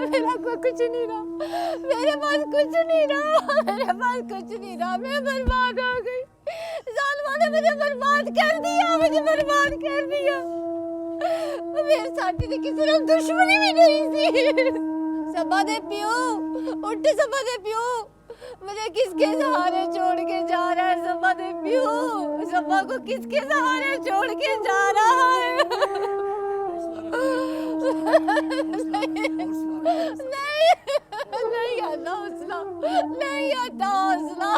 मेरा कुछ नहीं रहा, मेरे पास कुछ नहीं रहा, मेरे पास कुछ नहीं रहा, मैं बर्बाद हो गई। जालिमा ने मुझे बर्बाद कर दिया, मुझे बर्बाद कर दिया। मेरे साथी ने किसी ने दुश्मनी भी नहीं थी। सबा दे पियो, उठ सबा दे पियो, मुझे किसके सहारे छोड़ के जा रहा है? सबा दे पियो, सबा को किसके सहारे छोड़ के जा रहा है? नहीं नहीं आता हौसला, नहीं आता हौसला।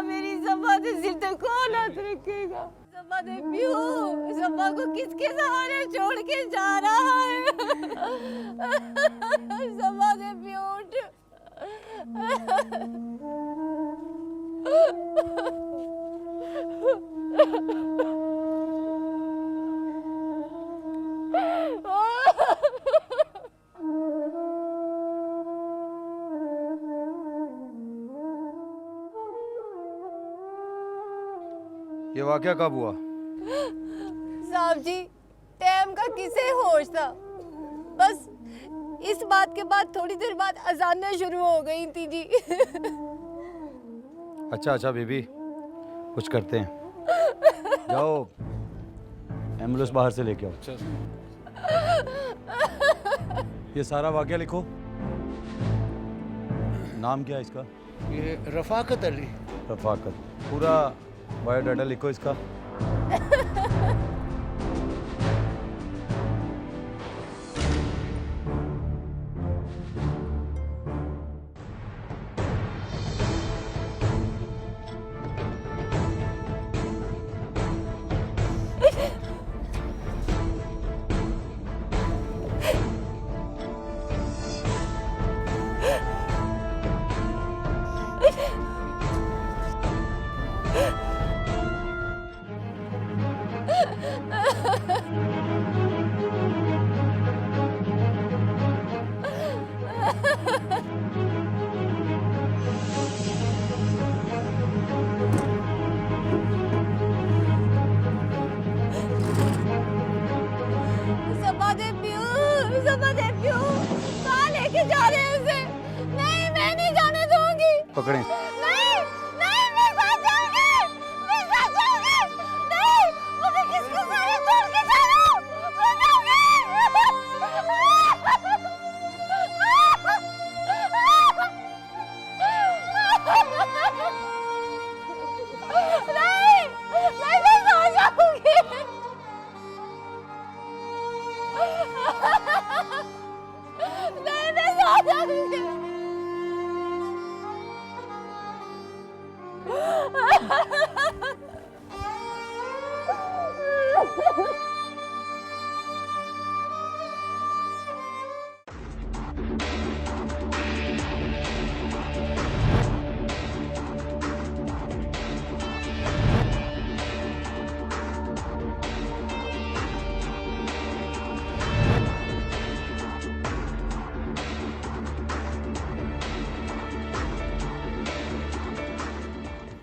मेरी सभा से सिर पे कौन हाथ रखेगा? सभा दे पियो, सभा को किसके सहारे छोड़ के जा रहा है? सभा दे पियो, उठ। ये वाकया कब हुआ? साहब जी, टाइम का किसे होश था? बस इस बात के बाद थोड़ी देर बाद अजानें शुरू हो गई थी जी। अच्छा बीबी, कुछ करते हैं। जाओ एम्बुलेंस बाहर से लेके आओ। अच्छा। ये सारा वाकया लिखो। नाम क्या है इसका? ये रफाकत अली। रफाकत। पूरा बायोडाटा लिखो इसका। कहाँ लेके जा रहे हैं उसे? नहीं, मैं नहीं जाने दूंगी। पकड़ें। नहीं, नहीं, मैं साथ जाऊंगी, मैं साथ जाऊंगी। नहीं, मुझे किसके सारे छोड़ के जा रहे हो? मैं जाऊंगी। नहीं, मैं साथ जाऊंगी। नहीं, मैं साथ जाऊंगी।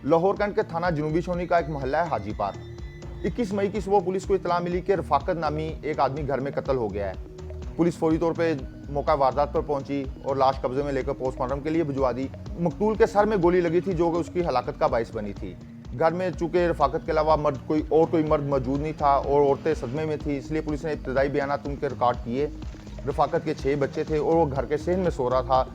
लाहौर कैंट के थाना जनूबी छोनी का एक मोहल्ला है हाजी पार्क। 21 मई की सुबह पुलिस को इतला मिली कि रफाकत नामी एक आदमी घर में कत्ल हो गया है। पुलिस फौरी तौर पे मौका वारदात पर पहुंची और लाश कब्जे में लेकर पोस्टमार्टम के लिए भिजवा दी। मकतूल के सर में गोली लगी थी जो उसकी हलाकत का बाइस बनी थी। घर में चूंकि रफाकत के अलावा कोई मर्द मौजूद नहीं था और औरतें सदमे में थी, इसलिए पुलिस ने इब्तदाई बयानात उनके रिकॉर्ड किए। रफाकत के 6 बच्चे थे और वो घर के सहन में सो रहा था।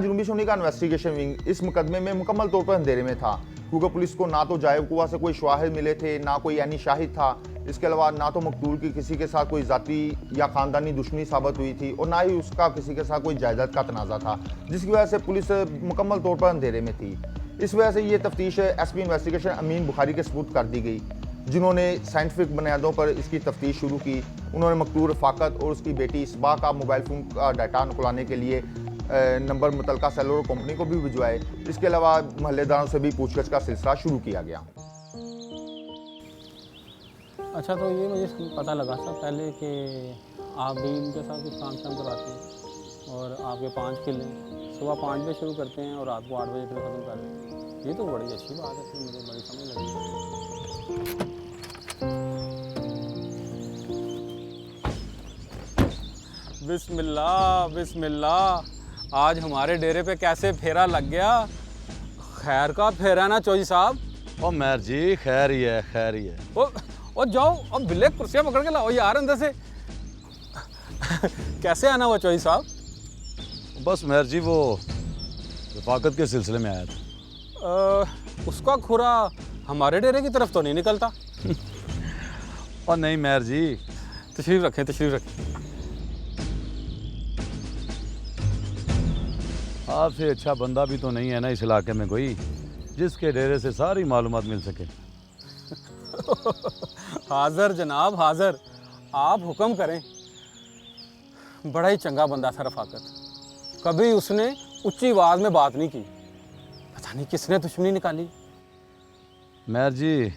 जुनूबी सोनी का इन्वेस्टिगेशन विंग इस मुकदमे में मुकम्मल तौर पर अंधेरे में था, क्योंकि पुलिस को ना तो जायब कुआ से कोई शवाहिद मिले थे, ना कोई यानी शाहिद था। इसके अलावा ना तो मकतूल की किसी के साथ कोई जाती या ख़ानदानी दुश्मनी साबित हुई थी और ना ही उसका किसी के साथ कोई जायदाद का तनाज़ा था, जिसकी वजह से पुलिस मुकम्मल तौर पर अंधेरे में थी। इस वजह से ये तफ्तीश एसपी इन्वेस्टिगेशन अमीन बुखारी के सबूत कर दी गई, जिन्होंने साइंटिफिक बुनियादों पर इसकी तफ्तीश शुरू की। उन्होंने मकतूल रफ़ाकत और उसकी बेटी इसबा का मोबाइल फ़ोन का डाटा निकलाने के लिए नंबर मुतलका सेलर कंपनी को भी भिजवाए। इसके अलावा महल्लेदारों से भी पूछताछ का सिलसिला शुरू किया गया। अच्छा, तो ये मुझे पता लगा था पहले कि आप भी इनके साथ कुछ काम शाम करवाते हैं और आपके 5 किले सुबह 5 बजे शुरू करते हैं और रात को 8 बजे तक ख़त्म कर देते हैं। ये तो बड़ी अच्छी बात है, फिर मुझे बड़ी समझ लगी। बिस्मिल्लाह बिस्मिल्लाह, आज हमारे डेरे पे कैसे फेरा लग गया। खैर का फेरा ना चौधरी साहब। ओ मेहर जी, खैर ही है, खैर ही है। ओ जाओ, अब बिल्ले कुर्सियाँ पकड़ के लाओ यार अंदर से। कैसे आना हुआ चौधरी साहब? बस मेहर जी, वो रफाकत के सिलसिले में आया था। उसका खुरा हमारे डेरे की तरफ तो नहीं निकलता। और नहीं मेहर जी, तशरीफ रखें, तशरीफ रखें। आपसे अच्छा बंदा भी तो नहीं है ना इस इलाके में कोई, जिसके डेरे से सारी मालूमात मिल सके। हाज़र जनाब हाज़र, आप हुक्म करें। बड़ा ही चंगा बंदा था रफाकत, कभी उसने ऊंची आवाज़ में बात नहीं की। पता नहीं किसने दुश्मनी निकाली। मेहर जी,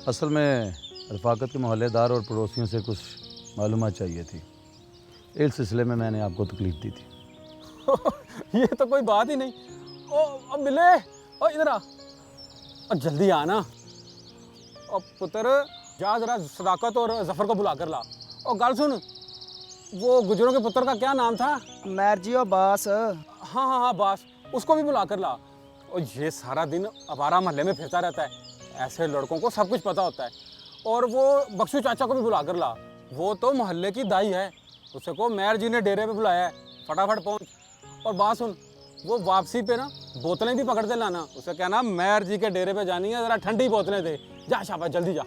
असल में रफाकत के मोहल्लेदार और पड़ोसियों से कुछ मालूमात चाहिए थी, इस सिलसिले में मैंने आपको तकलीफ दी थी। ये तो कोई बात ही नहीं। ओ मिले, ओ इधर आ, और जल्दी आना। और पुत्र जा जरा सदाकत और जफर को बुला कर ला। और गल सुन, वो गुजरों के पुत्र का क्या नाम था? मेहर जी और बास। हाँ बास, उसको भी बुला कर ला। और ये सारा दिन आवारा मोहल्ले में फिरता रहता है, ऐसे लड़कों को सब कुछ पता होता है। और वो बख्शू चाचा को भी बुला कर ला, वो तो मोहल्ले की दाई है। उससे को मेहर जी ने डेरे पे बुलाया है, फटाफट पहुँच। और बात सुन, वो वापसी पे ना बोतलें भी पकड़ के लाना। उसे कहना मेहर जी के डेरे पे जानी है, ज़रा ठंडी बोतलें दे। जा शाबाश, जल्दी जा।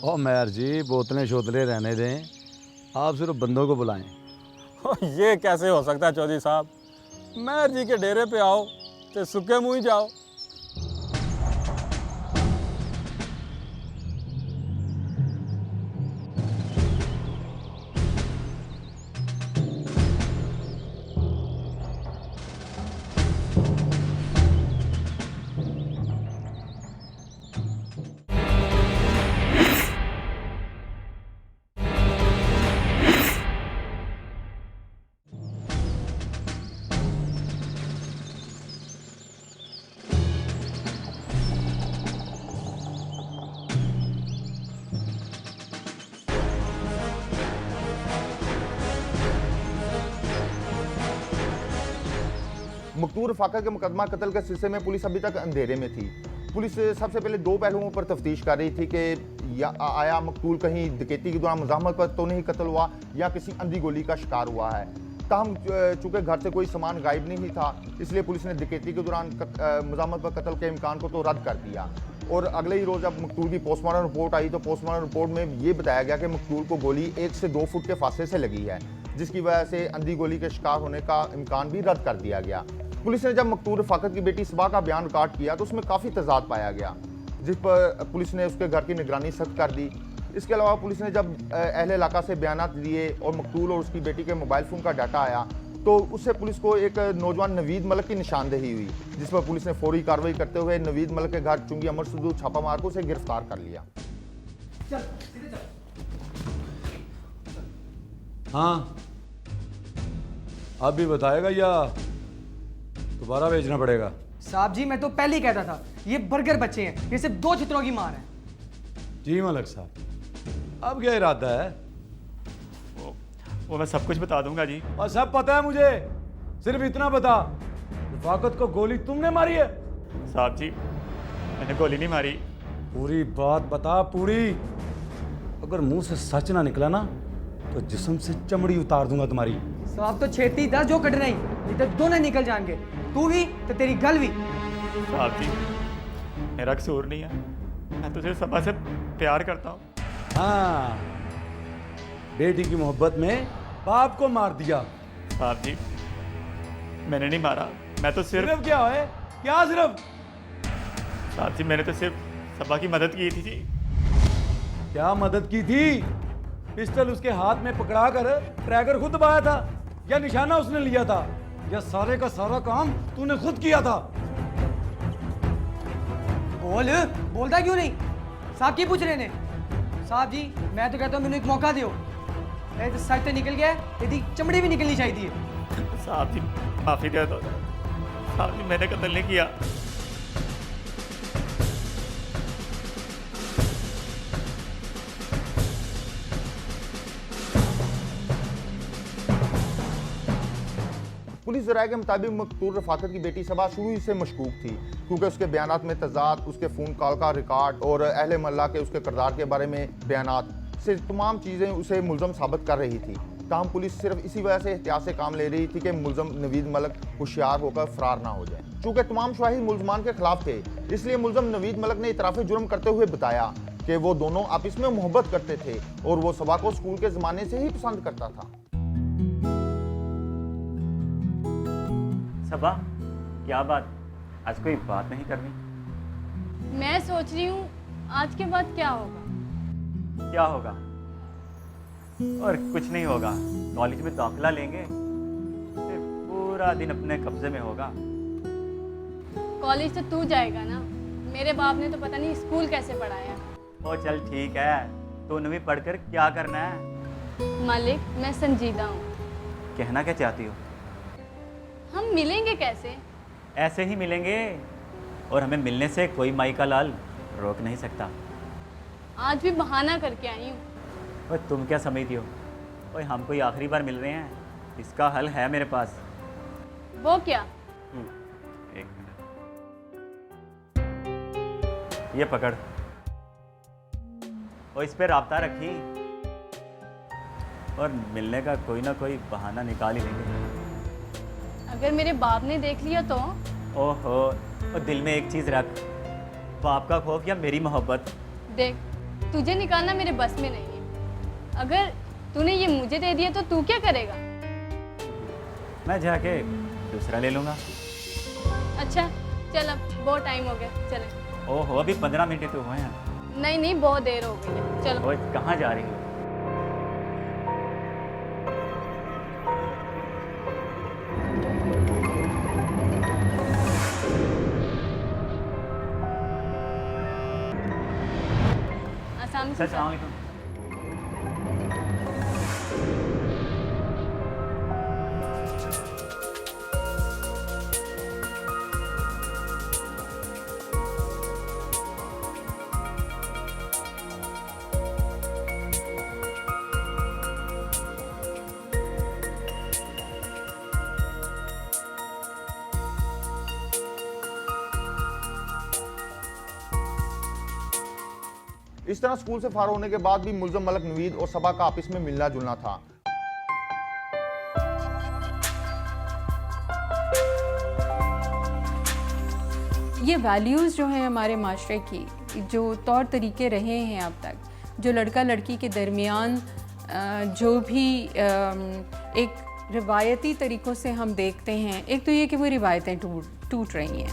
ओ मेहर जी, बोतलें शोतलें रहने दें, आप सिर्फ बंदों को बुलाएं। ये कैसे हो सकता है चौधरी साहब? मेहर जी के डेरे पे आओ तो सूखे मुँह ही जाओ। मकतूल रफाकत के मुकदमा कत्ल के सिलसिले में पुलिस अभी तक अंधेरे में थी। पुलिस सबसे पहले 2 पहलुओं पर तफ्तीश कर रही थी कि आया मकतूल कहीं डकैती के दौरान मुज़ाहमत पर तो नहीं कत्ल हुआ या किसी अंधी गोली का शिकार हुआ है। ताहम चूँकि घर से कोई सामान गायब नहीं था, इसलिए पुलिस ने डकैती के दौरान मुज़ाहमत पर कत्ल के इम्कान को तो रद्द कर दिया। और अगले ही रोज़ जब मकतूल की पोस्टमार्टम रिपोर्ट आई तो पोस्टमार्टम रिपोर्ट में ये बताया गया कि मकतूल को गोली 1 से 2 फुट के फासले से लगी है, जिसकी वजह से अंधी गोली के शिकार होने का इम्कान भी रद्द कर दिया गया। पुलिस ने जब मकतूल रफाकत की बेटी सबा का बयान रिकॉर्ड किया तो उसमें काफ़ी तजाद पाया गया, जिस पर पुलिस ने उसके घर की निगरानी सख्त कर दी। इसके अलावा पुलिस ने जब अहले इलाका से बयानात लिए और मकतूल और उसकी बेटी के मोबाइल फ़ोन का डाटा आया तो उससे पुलिस को एक नौजवान नवीद मलिक की निशानदेही हुई, जिस पर पुलिस ने फौरी कार्रवाई करते हुए नवीद मलिक के घर चुंगी अमर सदूद छापा मार को उसे गिरफ्तार कर लिया। हाँ, अब भी बताएगा या दोबारा भेजना पड़ेगा? साहब जी मैं तो पहले ही कहता था ये बर्गर बच्चे हैं, ये सिर्फ 2 चित्रों की मार है। जी मलिक साहब, अब क्या इरादा है? वो मैं सब कुछ बता दूंगा जी। और सब पता है मुझे, सिर्फ इतना बता, रफाकत को गोली तुमने मारी है? साहब जी मैंने गोली नहीं मारी। पूरी बात बता, पूरी। अगर मुंह से सच ना निकला ना तो जिस्म से चमड़ी उतार दूंगा तुम्हारी। साहब तो छेती दस जो कट नहीं, नहीं तो दोनों निकल जाएंगे, तू भी तो तेरी गल भी। साहब जी मेरा कसूर नहीं है, मैं तो सिर्फ सबा से प्यार करता हूँ। हाँ, बेटी की मोहब्बत में बाप को मार दिया। साहब जी मैंने नहीं मारा, मैं तो सिर्फ क्या है? क्या सिर्फ? साहब जी मैंने तो सिर्फ सबा की मदद की थी जी। क्या मदद की थी? पिस्टल उसके हाथ में पकड़ा कर ट्रैगर खुद दबाया था या निशाना उसने लिया था या सारे का सारा काम तूने खुद किया था? बोलता क्यों नहीं? साहब की पूछ रहे ने? साहब जी मैं तो कहता हूँ मैंने एक मौका दियो, तो सच तो निकल गया, यदि चमड़ी भी निकलनी चाहिए। साहब जी माफी दे दो, साहब जी मैंने कत्ल नहीं किया। पुलिस ज़राए के मुताबिक मकतूल रफाकत की बेटी सबा शुरू ही से मशकूक थी, क्योंकि उसके बयानात में तजाद, उसके फ़ोन कॉल का रिकॉर्ड और अहले मोहल्ला के उसके किरदार के बारे में बयानात से तमाम चीज़ें उसे मुलज़म साबित कर रही थी। ताहम पुलिस सिर्फ इसी वजह से एहतियात से काम ले रही थी कि मुलज़म नवीद मलिक होशियार होकर फरार ना हो जाए। चूँकि तमाम शवाहिद मुलजमान के खिलाफ थे, इसलिए मुलज़म नवीद मलिक ने इतराफ़ जुर्म करते हुए बताया कि वो दोनों आपस में मोहब्बत करते थे और वो सबा को स्कूल के ज़माने से ही पसंद करता था। सबा क्या बात, आज कोई बात नहीं करनी? मैं सोच रही हूँ आज के बाद क्या होगा। क्या होगा? और कुछ नहीं होगा, कॉलेज में दाखिला लेंगे, फिर पूरा दिन अपने कब्जे में होगा। कॉलेज तो तू जाएगा ना, मेरे बाप ने तो पता नहीं स्कूल कैसे पढ़ाया। ओ चल ठीक है, तूने भी पढ़कर क्या करना है? मालिक मैं संजीदा हूँ। कहना क्या चाहती हो? हम मिलेंगे कैसे? ऐसे ही मिलेंगे, और हमें मिलने से कोई माई का लाल रोक नहीं सकता। आज भी बहाना करके आई हूँ। और तुम क्या समझती हो? ओए हम कोई आखिरी बार मिल रहे हैं, इसका हल है मेरे पास। वो क्या? एक मिनट, ये पकड़ और इस पे राब्ता रखी, और मिलने का कोई ना कोई बहाना निकाल ही लेंगे। अगर मेरे बाप ने देख लिया तो? ओहो, और दिल में एक चीज़ रख, बाप का खौफ या मेरी मोहब्बत। देख, तुझे निकालना मेरे बस में नहीं है। अगर तूने ये मुझे दे दिया तो तू क्या करेगा? मैं जाके दूसरा ले लूँगा। अच्छा चल, अब बहुत टाइम हो गया, चले। ओहो, अभी 15 मिनट तो हुए हैं। नहीं नहीं, बहुत देर हो गई है, चलो। ओए कहाँ जा रही हो? अस्सलाम वालेकुम। इस तरह स्कूल से फार होने के बाद भी मुलज़म मलिक नवीद और सबा का आपस में मिलना जुलना था। ये वैल्यूज़ जो हैं हमारे माशरे की, जो तौर तरीके रहे हैं अब तक, जो लड़का लड़की के दरमियान जो भी एक रिवायती तरीक़ों से हम देखते हैं, एक तो ये कि वो रिवायतें टूट रही हैं।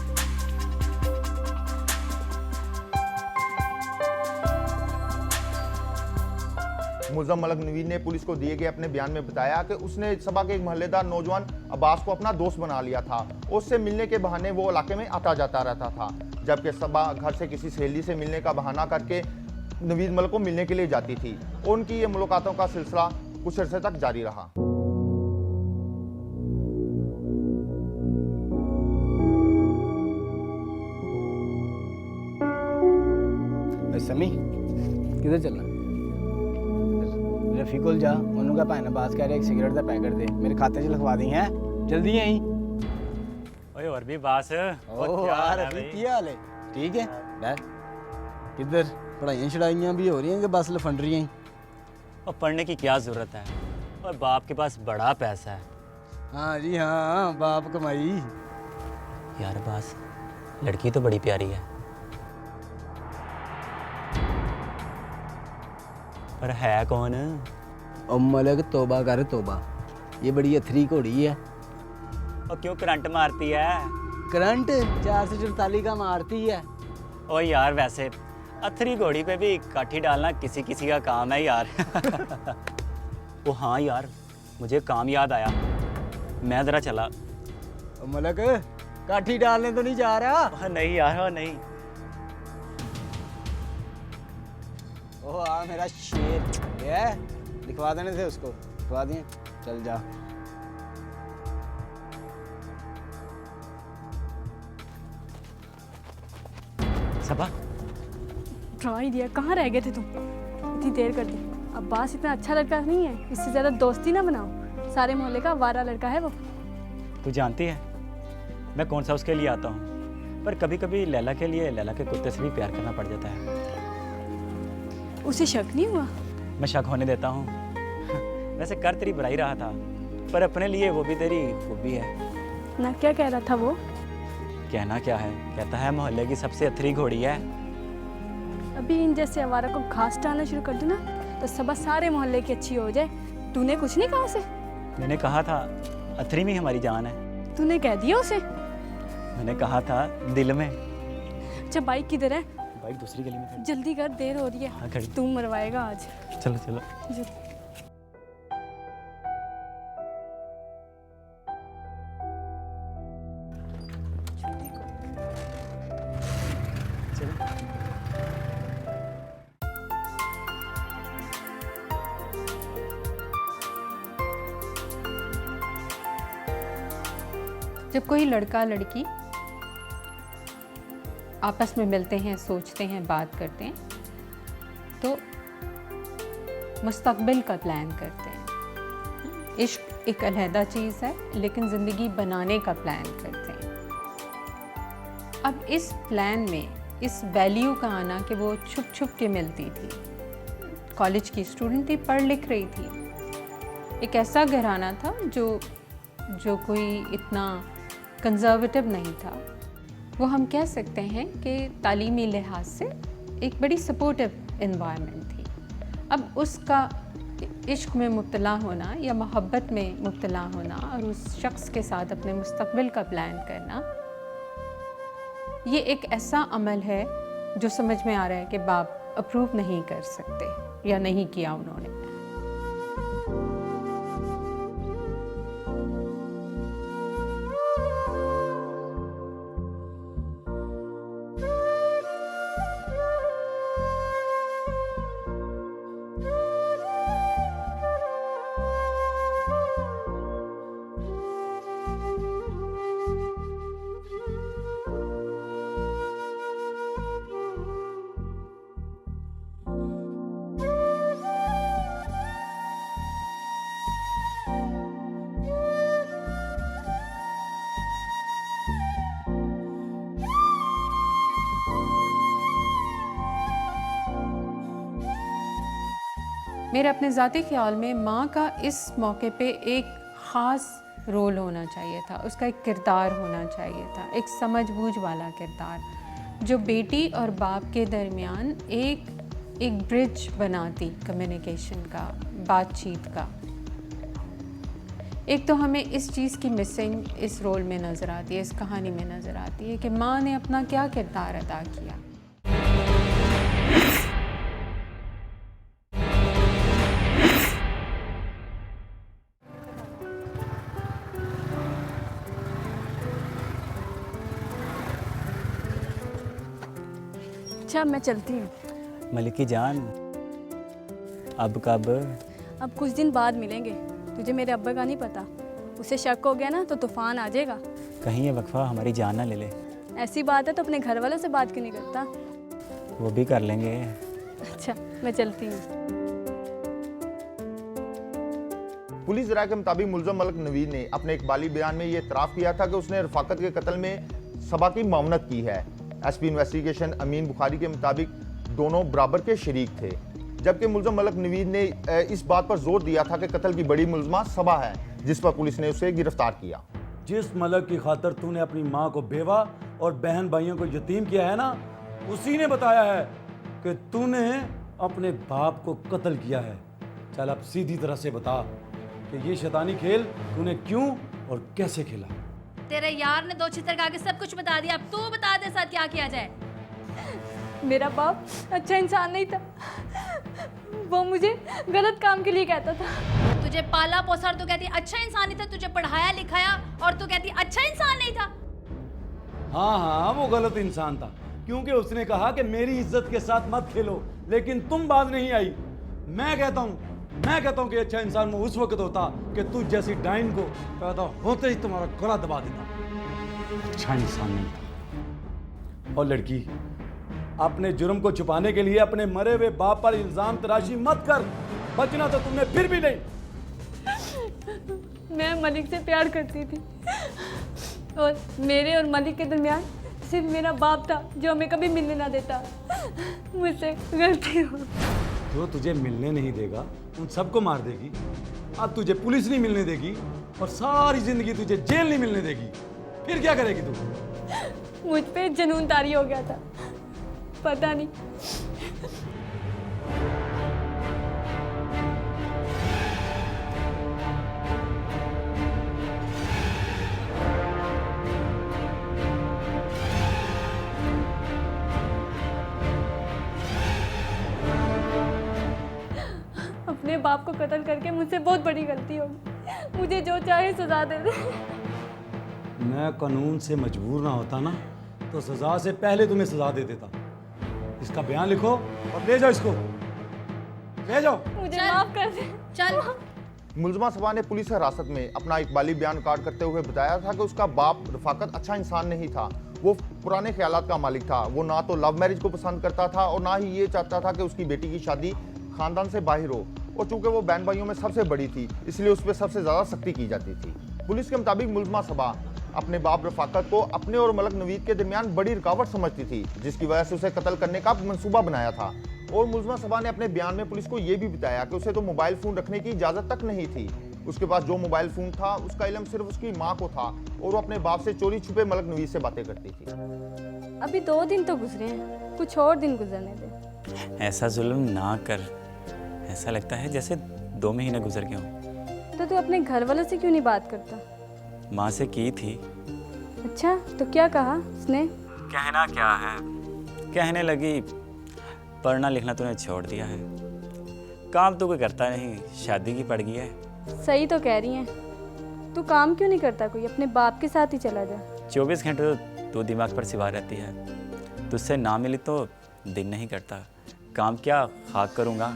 मुल्ज़म मलक नवीद ने पुलिस को दिए गए अपने बयान में बताया कि उसने सबा के एक मोहल्लेदार नौजवान अब्बास को अपना दोस्त बना लिया था। उससे मिलने के बहाने वो इलाके में आता जाता रहता था, जबकि सबा घर से किसी सहेली से मिलने का बहाना करके नवीद मलक को मिलने के लिए जाती थी। उनकी ये मुलाकातों का सिलसिला कुछ अरसे तक जारी रहा। समी किधर चलना? रफीकुल जा, उन्होंने कहा भाई बात कह रहे एक सिगरेट का पैकेट दे, मेरे खाते 'च लिखवा दी हैं, जल्दी आई। ओए और भी बास ओह यार अभी की हाल है? ठीक है बैठ। किधर पढ़ाइयाँ छड़ाइयाँ भी हो रही हैं कि बस लफंडरियाँ ही? और पढ़ने की क्या ज़रूरत है, और बाप के पास बड़ा पैसा है। हाँ जी हाँ, बाप कमाई। यार बास, लड़की तो बड़ी प्यारी है, पर है कौन? ओ मलक तौबा कर तौबा, ये बड़ी अथरी घोड़ी है। और क्यों करंट मारती है? करंट 444 का मारती है। ओ यार वैसे अथरी घोड़ी पे भी काठी डालना किसी किसी का काम है यार। ओ हाँ यार, मुझे काम याद आया, मैं ज़रा चला। ओ मलक काठी डालने तो नहीं जा रहा? नहीं यार, नहीं। ओह आ मेरा शेर है, लिखवा देने थे उसको, लिखवा दिए, चल जा। सबा ड्रा ही दिया, कहाँ रह गए थे तुम? इतनी देर कर दी। अब्बास इतना अच्छा लड़का नहीं है, इससे ज़्यादा दोस्ती ना बनाओ, सारे मोहल्ले का वारा लड़का है वो। तू जानती है मैं कौन सा उसके लिए आता हूँ, पर कभी कभी लैला के लिए लैला के कुत्ते से भी प्यार करना पड़ जाता है। उसे शक नहीं हुआ? मैं शक होने देता हूँ। वैसे कर तेरी बुराई रहा था, पर अपने लिए वो भी तेरी खूबी है ना। क्या कह रहा था वो? कहना क्या है, कहता है मोहल्ले की सबसे अथरी घोड़ी है। अभी इन जैसे आवारा को घास डालना शुरू कर दो ना, तो सबा सारे मोहल्ले की अच्छी हो जाए। तूने कुछ नहीं कहा उसे? मैंने कहा था अथरी में हमारी जान है। तूने कह दिया उसे? मैंने कहा था दिल में। अच्छा बाइक किधर है? बाइक दूसरी गली में खड़ी। जल्दी कर, देर हो रही है। हाँ खड़ी। तू मरवाएगा आज। चलो चलो। चलो। जब कोई लड़का लड़की आपस में मिलते हैं, सोचते हैं, बात करते हैं, तो मुस्तकबिल का प्लान करते हैं। इश्क एक अलहदा चीज़ है, लेकिन ज़िंदगी बनाने का प्लान करते हैं। अब इस प्लान में इस वैल्यू का आना कि वो छुप छुप के मिलती थी। कॉलेज की स्टूडेंट थी, पढ़ लिख रही थी। एक ऐसा घराना था जो कोई इतना कंजर्वेटिव नहीं था। वो हम कह सकते हैं कि तालीमी लिहाज से एक बड़ी सपोर्टिव एनवायरनमेंट थी। अब उसका इश्क में मुब्तला होना या मोहब्बत में मुब्तला होना और उस शख्स के साथ अपने मुस्तकबिल का प्लान करना, ये एक ऐसा अमल है जो समझ में आ रहा है कि बाप अप्रूव नहीं कर सकते या नहीं किया उन्होंने। मेरे अपने ज़ाती ख्याल में माँ का इस मौके पे एक ख़ास रोल होना चाहिए था, उसका एक किरदार होना चाहिए था, एक समझ बूझ वाला किरदार, जो बेटी और बाप के दरमियान एक ब्रिज बनाती, कम्युनिकेशन का, बातचीत का। एक तो हमें इस चीज़ की मिसिंग इस रोल में नज़र आती है, इस कहानी में नज़र आती है कि माँ ने अपना क्या किरदार अदा किया। अच्छा मैं चलती हूँ। मलिकी जान, अब कब? अब कुछ दिन बाद मिलेंगे। तुझे मेरे अब्बा का नहीं पता, उसे शक हो गया ना तो तूफान आ जाएगा। कहीं ये वक्फा हमारी जान ना ले ले। ऐसी बात है तो अपने घर वालों से बात क्यों नहीं करता? वो भी कर लेंगे। अच्छा मैं चलती हूँ। पुलिस राय के मुताबिक मुलजम मलिक नवीद ने अपने एक बाली बयान में ये इतराफ़ किया था कि उसने रफाकत के कत्ल में सबा की मामनत की है। एसपी इन्वेस्टिगेशन अमीन बुखारी के मुताबिक दोनों बराबर के शरीक थे, जबकि मुलजम मलिक नवीद ने इस बात पर जोर दिया था कि कत्ल की बड़ी मुलजमा सबा है, जिस पर पुलिस ने उसे गिरफ्तार किया। जिस मलक की खातर तूने अपनी माँ को बेवा और बहन भाइयों को यतीम किया है ना, उसी ने बताया है कि तूने अपने बाप को कत्ल किया है। चल अब सीधी तरह से बता कि ये शैतानी खेल तूने क्यों और कैसे खेला। तेरे यार ने 2 छितर खा के सब कुछ बता दिया, अब तू बता दे साथ क्या किया जाए। मेरा बाप अच्छा इंसान नहीं था, वो मुझे गलत काम के लिए कहता था। तुझे पाला पोसा और तू कहती अच्छा इंसान नहीं था, तुझे पढ़ाया लिखाया और तू कहती अच्छा इंसान नहीं था। हाँ हाँ वो गलत इंसान था, क्योंकि उसने कहा कि मेरी इज्जत के साथ मत खेलो, लेकिन तुम बात नहीं आई। मैं कहता हूँ कि अच्छा इंसान वो उस वक्त होता कि तू जैसी डाइन को पैदा होते ही तुम्हारा गला दबा देता। अच्छा इंसान नहीं था। और लड़की, अपने जुर्म को छुपाने के लिए अपने मरे हुए बाप पर इल्जाम तराशी मत कर, बचना तो तुमने फिर भी नहीं। मैं मलिक से प्यार करती थी और मेरे और मलिक के दरमियान सिर्फ मेरा बाप था जो हमें कभी मिलने ना देता। मुझसे गलती हो। जो तुझे मिलने नहीं देगा उन सबको मार देगी। अब तुझे पुलिस नहीं मिलने देगी और सारी जिंदगी तुझे जेल नहीं मिलने देगी। फिर क्या करेगी तू? मुझ पे जुनून तारी हो गया था, पता नहीं। अपने बाप को कत्ल करके मुझसे बहुत बड़ी गलती होगी। मुझे जो चाहे सजा दे दे। मैं कानून से मजबूर ना होता ना तो सजा से पहले तुम्हें सजा दे देता। इसका बयान लिखो और ले जाओ इसको, ले जाओ। मुझे माफ कर दे। चल। मुलजमा सबा ने पुलिस हिरासत में अपना इकबाली बयान रिकॉर्ड करते हुए बताया था कि उसका बाप रफाकत अच्छा इंसान नहीं था, वो पुराने ख्यालात का मालिक था। वो ना तो लव मैरिज को पसंद करता था और ना ही ये चाहता था कि उसकी बेटी की शादी खानदान से बाहर हो। और चूंकि वो बहन भाइयों में सबसे बड़ी थी, इसलिए उस पर सबसे ज़्यादा सख्ती की जाती थी। पुलिस के मुताबिक मुलजमा सबा अपने बाप रफाकत को अपने और मलिक नवीद के दरमियान बड़ी रुकावट समझती थी, जिसकी वजह से उसे कत्ल करने का मंसूबा बनाया था। और मुलजमा सबा ने अपने बयान में पुलिस को यह भी बताया कि उसे तो मोबाइल फ़ोन रखने की इजाज़त तक नहीं थी। उसके पास जो मोबाइल फ़ोन था उसका इल्म सिर्फ उसकी माँ को था और वो अपने बाप से चोरी छुपे मलिक नवीद से बातें करती थी। अभी 2 दिन तो गुजरे हैं, कुछ और दिन गुजरने दे। ऐसा जुल्म ना कर। ऐसा लगता है जैसे 2 महीने गुजर गए हों। तो तू अपने घर वालों से क्यों नहीं बात करता? माँ से की थी। अच्छा तो क्या कहा उसने? कहना क्या है, कहने लगी पढ़ना लिखना तूने छोड़ दिया है, काम तो कोई करता नहीं, शादी की पड़ गई है। सही तो कह रही हैं। तू काम क्यों नहीं करता कोई? अपने बाप के साथ ही चला जा। 24 घंटे तो दिमाग पर सिवा रहती है। तुझसे ना मिली तो दिन नहीं करता। काम क्या खाक करूँगा।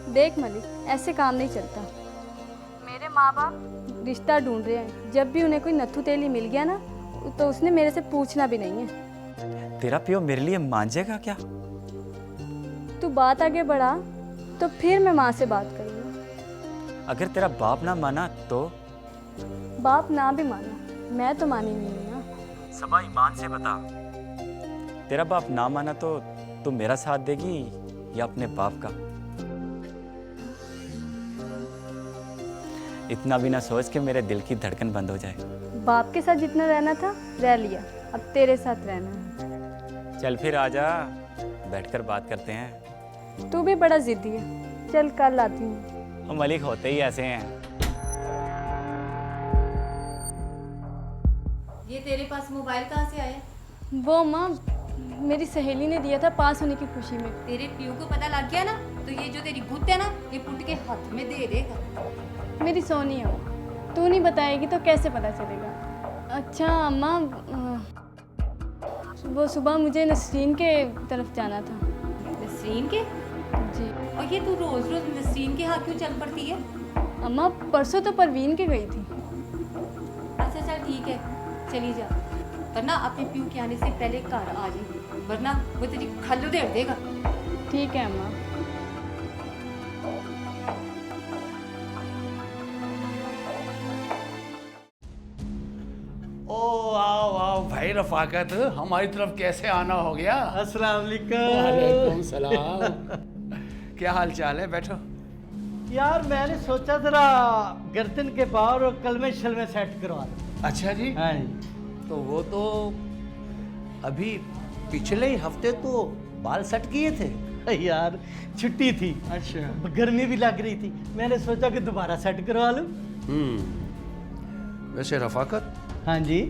देख मलिक, ऐसे काम नहीं चलता। मेरे माँ बाप रिश्ता ढूंढ रहे हैं। जब भी उन्हें कोई नत्थु तेली मिल गया ना तो उसने मेरे से पूछना भी नहीं है। तेरा प्यो मेरे लिए मांझेगा क्या? तू बात आगे बढ़ा तो फिर मैं माँ से बात करूँगी। अगर तेरा बाप ना माना तो? बाप ना भी माना, मैं तो मानी नहीं हूँ ना। सबा ईमान से बता, तेरा बाप ना माना तो तू मेरा साथ देगी या अपने बाप का? इतना भी ना सोच कि मेरे दिल की धड़कन बंद हो जाए। बाप के साथ जितना रहना था रह लिया, अब तेरे साथ रहना है। चल फिर आजा, बैठकर बात करते हैं। तू भी बड़ा जिद्दी है। चल कल आती हूँ। हम मलिक होते ही ऐसे हैं। ये तेरे पास मोबाइल कहाँ से आया? वो माँ मेरी सहेली ने दिया था पास होने की खुशी में। तेरे प्यू को पता लग गया ना तो ये जो तेरी गुत्त है ना ये पुट के हाथ में दे देगा। मेरी सोनी है तू नहीं बताएगी तो कैसे पता चलेगा। अच्छा अम्मा वो सुबह मुझे नसरीन के तरफ जाना था। नसरीन के? जी। और ये तू रोज रोज नसरीन के यहाँ क्यों चल पड़ती है? अम्मा परसों तो परवीन के गई थी। अच्छा चल ठीक है चली जा, वरना अपने प्यू के आने से पहले घर आ जाए, वरना वो तेरी खल्लू दे देगा। ठीक है अम्मा। ओ आओ आओ भाई रफाकत, हमारी तरफ कैसे आना हो गया? अस्सलाम वालेकुम सलाम। क्या हाल चाल है? बैठो। यार मैंने सोचा जरा गर्दन के बाहर और कलमे शलमे सेट करवा दो। अच्छा जी। हाँ जी। तो वो तो अभी पिछले ही हफ्ते तो बाल सेट किए थे। यार छुट्टी थी। अच्छा। गर्मी भी लग रही थी, मैंने सोचा कि दोबारा सेट करवा लूं। वैसे रफाकत। हाँ जी।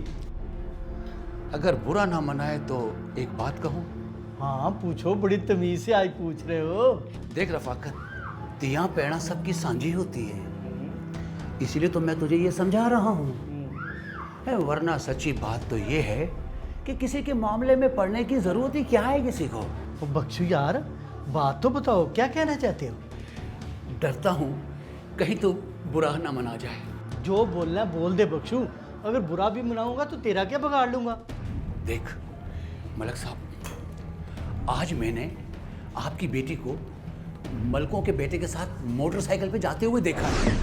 अगर बुरा ना मनाए तो एक बात कहूँ? हाँ पूछो, बड़ी तमीज से आज पूछ रहे हो। देख रफाकत, तियां पैना सबकी सांझी होती है, इसीलिए तो मैं तुझे ये समझा रहा हूँ। वरना सच्ची बात तो ये है कि किसी के मामले में पढ़ने की जरूरत ही क्या है किसी को। बख्शू यार बात तो बताओ, क्या कहना चाहते हो? डरता हूँ कहीं तो बुरा ना मना जाए। जो बोलना बोल दे बख्शू, अगर बुरा भी मनाऊंगा तो तेरा क्या बिगाड़ लूंगा। देख मलक साहब, आज मैंने आपकी बेटी को मलकों के बेटे के साथ मोटरसाइकिल पे जाते हुए देखा है।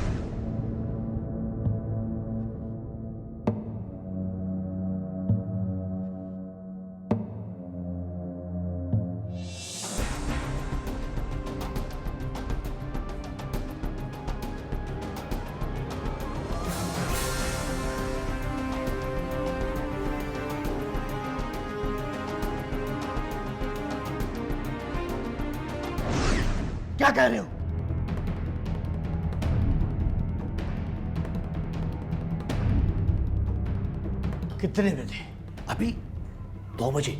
क्या कह रहे हो? कितने बजे? अभी 2 बजे।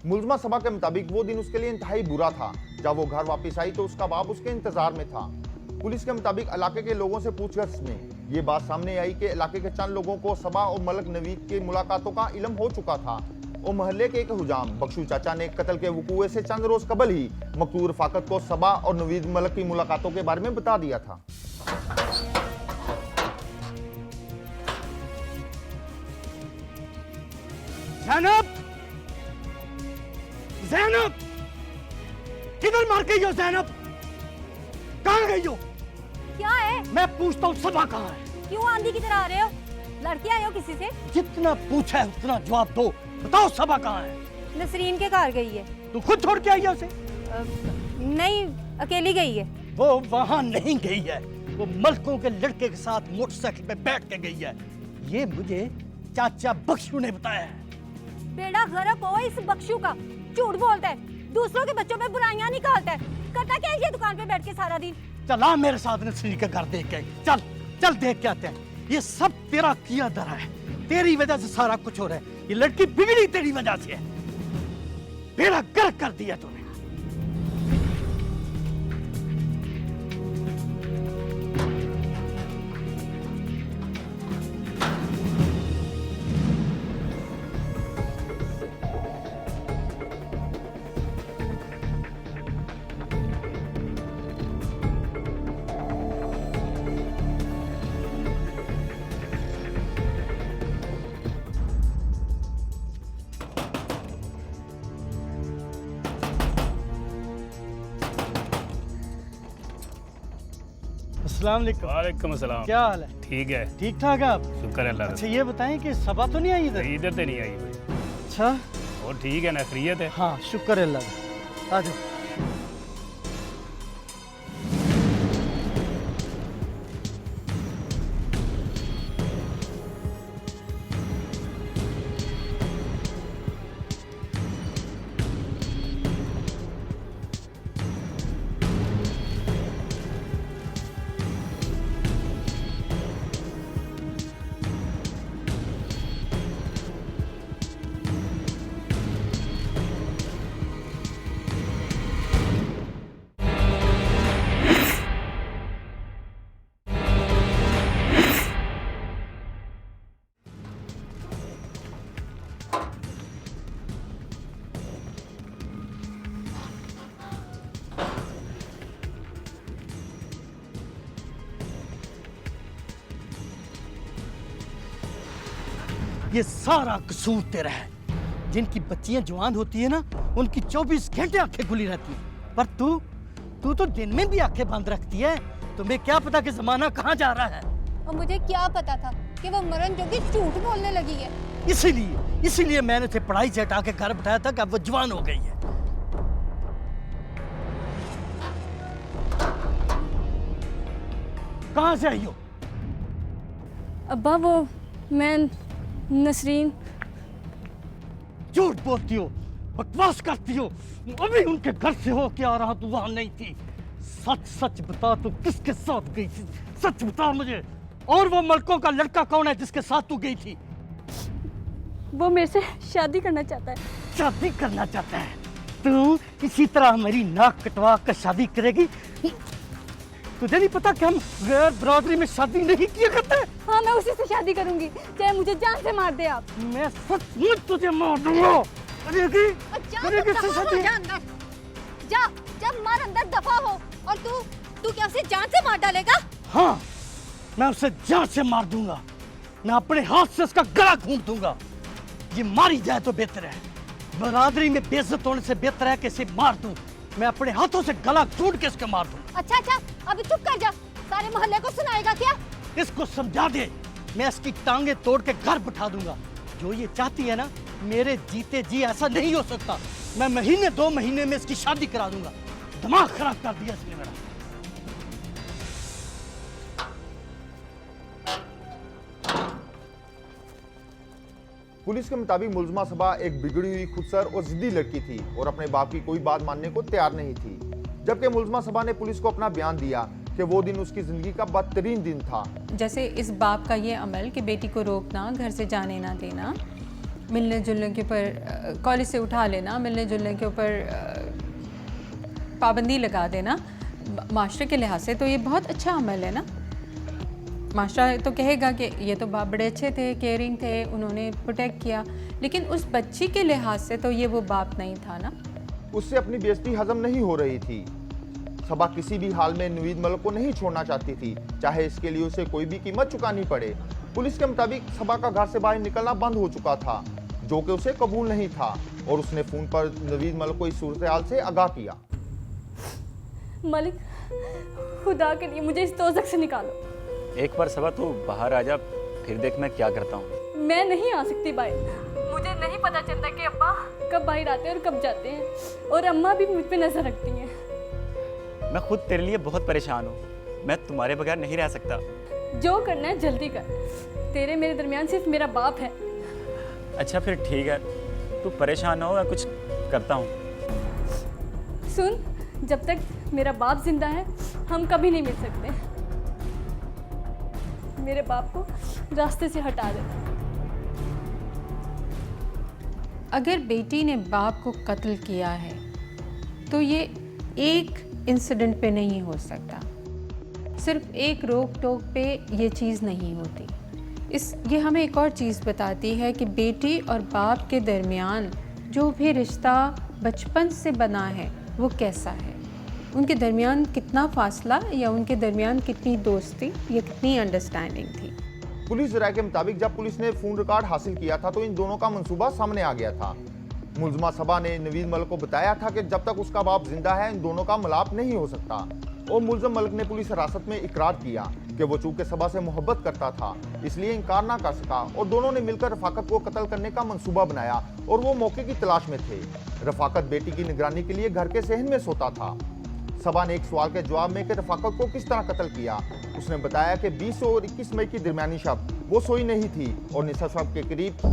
मुलजमा सबा के मुताबिक वो दिन उसके लिए इंतहाई बुरा था। जब वो घर वापस आई तो उसका बाप उसके इंतजार में था। पुलिस के मुताबिक इलाके के लोगों से पूछताछ में ये बात सामने आई कि इलाके के चंद लोगों को सबा और मलक नवीद की मुलाकातों का इल्म हो चुका था और मोहल्ले के एक हुजाम बख्शू चाचा ने कत्ल के वकूए से चंद रोज कबल ही मकतूल रफाकत को सबा और नवीद मलक की मुलाकातों के बारे में बता दिया था। ज़ैनब! ज़ैनब! किधर मार गई हो ज़ैनब? कहाँ गई हो? क्या है? मैं पूछता हूँ सबा कहाँ है? क्यों आंधी की तरह आ रहे हो? लड़के आए हो किसी से? जितना पूछा है उतना जवाब दो। बताओ सबा कहाँ है? नसरीन के घर गई है। तू खुद छोड़ के आई है उसे? नहीं, अकेली गई है। वो वहाँ नहीं गई है, वो मलकों के लड़के के साथ मोटरसाइकिल पे बैठ के गई है। ये मुझे चाचा बख्शू ने बताया है। बेड़ा गर्क हो इस बख्शू का, झूठ बोलता है, दूसरों के बच्चों पे बुराइयां निकालता है। करता क्या है ये दुकान पे बैठ के सारा दिन? चला मेरे साथ नसरीन के घर देख के। चल चल देख के आते हैं। ये सब तेरा किया धरा है, तेरी वजह से सारा कुछ हो रहा है। ये लड़की बिगड़ी तेरी वजह से है, बेड़ा गर्क कर दिया तूने। अस्सलाम वालेकुम। वालेकुम अस्सलाम। क्या हाल है? ठीक है। ठीक ठाक है आप? शुक्र है अल्लाह का। अच्छा ये बताएं कि सबा तो नहीं आई इधर? इधर तो नहीं आई भाई। अच्छा और ठीक है ना, खैरियत है? हाँ शुक्र है अल्लाह का। आ जाओ। ये सारा कसूर तेरा है। जिनकी बच्चियां जवान होती है ना, उनकी 24 घंटे आंखें खुली रहती हैं, पर तू तो दिन में भी आंखें बंद रखती है। तुम्हें क्या पता कि जमाना कहाँ जा रहा है? और मुझे क्या पता था कि वो मरण जोगी झूठ बोलने लगी है। इसीलिए मैंने उसे पढ़ाई से हटा के घर बिठाया था कि अब वो जवान हो गई है। कहाँ से आई हो? अब्बा वो मैं नसरीन। झूठ बोलती हो, बकवास करती हो। अभी उनके घर से हो के आ रहा, तू वहां नहीं थी। सच सच बता, तू किसके साथ गई थी? सच बता मुझे। और वो मलकों का लड़का कौन है जिसके साथ तू गई थी? वो मेरे से शादी करना चाहता है। शादी करना चाहता है? तू इसी तरह मेरी नाक कटवा कर शादी करेगी? तुझे नहीं पता कि हम गैर बरादरी में शादी नहीं किया करते? हाँ, मैं उसी से शादी करूंगी, चाहे मुझे जान से मार दे आप। मैं सचमुच तुझे मार दूंगा। करेगी इससे शादी? जा, जब मार अंदर दफा हो। और तू क्या उसे जान से मार डालेगा? हाँ, मैं उसे जान से मार दूंगा। मैं अपने हाथ से उसका गला घूंट दूंगा। ये मारी जाए तो बेहतर है। बरादरी में बेइज्जत होने से बेहतर है कि इसे मार दूं। मैं अपने हाथों से गला घूंट के इसके मार दूं। अच्छा, अभी चुप कर जा। सारे मोहल्ले को सुनाएगा क्या? इसको समझा दे। मैं इसकी टांगे तोड़ के घर बिठा दूंगा। जो ये चाहती है ना, मेरे जीते जी ऐसा नहीं हो सकता। मैं महीने 2 महीने में इसकी शादी करा दूंगा। दिमाग खराब कर दिया इसने मेरा। पुलिस के मुताबिक मुलजमा सबा एक बिगड़ी हुई, खुदसर और जिद्दी लड़की थी और अपने बाप की कोई बात मानने को तैयार नहीं थी। जबकि मुलजमा सबा ने पुलिस को अपना बयान दिया कि वो दिन उसकी जिंदगी का बदतरीन दिन था। जैसे इस बाप का ये अमल कि बेटी को रोकना, घर से जाने ना देना, मिलने जुलने के ऊपर कॉलेज से उठा लेना, मिलने जुलने के ऊपर पाबंदी लगा देना, माशरे के लिहाज से तो ये बहुत अच्छा अमल है ना। माशरा तो कहेगा कि ये तो बाप बड़े अच्छे थे, केयरिंग थे, उन्होंने प्रोटेक्ट किया, लेकिन उस बच्ची के लिहाज से तो ये वो बाप नहीं था ना। उससे अपनी बेइज्जती हजम नहीं हो रही थी। सबा किसी भी हाल में नवीद मलिक को नहीं छोड़ना चाहती थी, चाहे इसके लिए उसे कोई भी कीमत चुकानी पड़े। पुलिस के मुताबिक सबा का घर से बाहर निकलना बंद हो चुका था, जो कि उसे कबूल नहीं था, और उसने फोन पर नवीद मलिक को इस सूरत हाल से आगाह किया। मलिक, खुदा के लिए मुझे इस दोज़ख से निकालो। एक बार सबा तू बाहर आ जा, फिर देख मैं क्या करता हूँ। मैं नहीं आ सकती बाहर। मुझे नहीं पता चलता कि अब्बा कब बाहर आते हैं और कब जाते हैं, और अम्मा भी मुझ पे नजर रखती हैं। मैं खुद तेरे लिए बहुत परेशान हूँ, मैं तुम्हारे बगैर नहीं रह सकता। जो करना है जल्दी कर, तेरे मेरे दरमियान सिर्फ मेरा बाप है। अच्छा फिर ठीक है, तू परेशान ना हो, मैं कुछ करता हूँ। सुन, जब तक मेरा बाप जिंदा है हम कभी नहीं मिल सकते। मेरे बाप को रास्ते से हटा दे। अगर बेटी ने बाप को कत्ल किया है तो ये एक इंसिडेंट पे नहीं हो सकता, सिर्फ एक रोक टोक पे ये चीज़ नहीं होती। ये हमें एक और चीज़ बताती है कि बेटी और बाप के दरमियान जो भी रिश्ता बचपन से बना है वो कैसा है, उनके दरमियान कितना फासला या उनके दरमियान कितनी दोस्ती या कितनी अंडरस्टैंडिंग थी। पुलिस राय के मुताबिक जब पुलिस ने फोन रिकॉर्ड हासिल किया था तो इन दोनों का मंसूबा सामने आ गया था। मुलजमा सबा ने नवीद मलिक को बताया था कि जब तक उसका बाप जिंदा है इन दोनों का मिलाप नहीं हो सकता, और मुलजम मलिक ने पुलिस हिरासत में इकरार किया कि वो चूंकि सबा से मोहब्बत करता था इसलिए इनकार ना कर सका, और दोनों ने मिलकर रफाकत को कत्ल करने का मंसूबा बनाया और वो मौके की तलाश में थे। रफाकत बेटी की निगरानी के लिए घर के सहन में सोता था। सबा ने एक सवाल के जवाब में कि रफाकत को किस तरह कत्ल किया, उसने बताया कि 20 और 21 मई की दरमियानी शब वो सोई नहीं थी और निसफ शब के करीब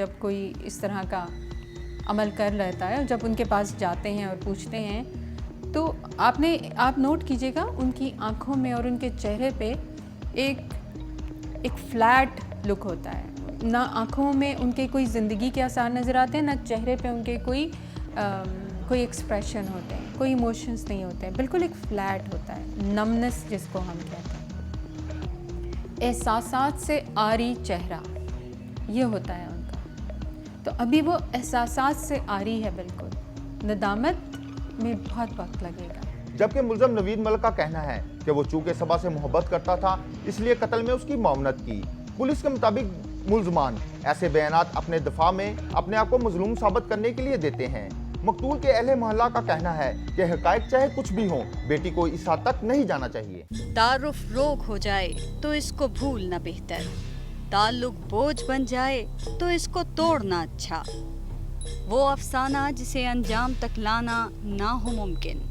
जब कोई इस तरह का अमल कर लेता है, जब उनके पास जाते हैं और पूछते हैं, तो आप नोट कीजिएगा उनकी आंखों में और उनके चेहरे पे एक फ्लैट लुक होता है। ना आंखों में उनके कोई ज़िंदगी के आसार नज़र आते हैं, ना चेहरे पे उनके कोई एक्सप्रेशन होते हैं, कोई इमोशंस नहीं होते हैं, बिल्कुल एक फ्लैट होता है, नमनेस जिसको हम कहते हैं। एहसासात से आरी चेहरा ये होता है उनका। तो अभी वो एहसासात से आरी है, बिल्कुल नदामत में बहुत वक्त लगेगा। जबकि मुलजम नवीद मलिक का कहना है कि वो चूंकि सबा से मोहब्बत करता था इसलिए कत्ल में उसकी मामनत की। पुलिस के मुताबिक मुलजमान ऐसे बयानात अपने दफा में अपने आप को मजलूम साबित करने के लिए देते हैं। मकतूल के अहले मोहल्ला का कहना है कि हकायक चाहे कुछ भी हो, बेटी को इस हद तक नहीं जाना चाहिए। तारुफ रोग हो जाए तो इसको भूलना बेहतर, ताल्लुक बोझ बन जाए तो इसको तोड़ना अच्छा, वो अफसाना जिसे अंजाम तक लाना ना हो मुमकिन,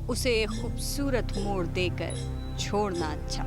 उसे एक खूबसूरत मोड़ देकर छोड़ना अच्छा।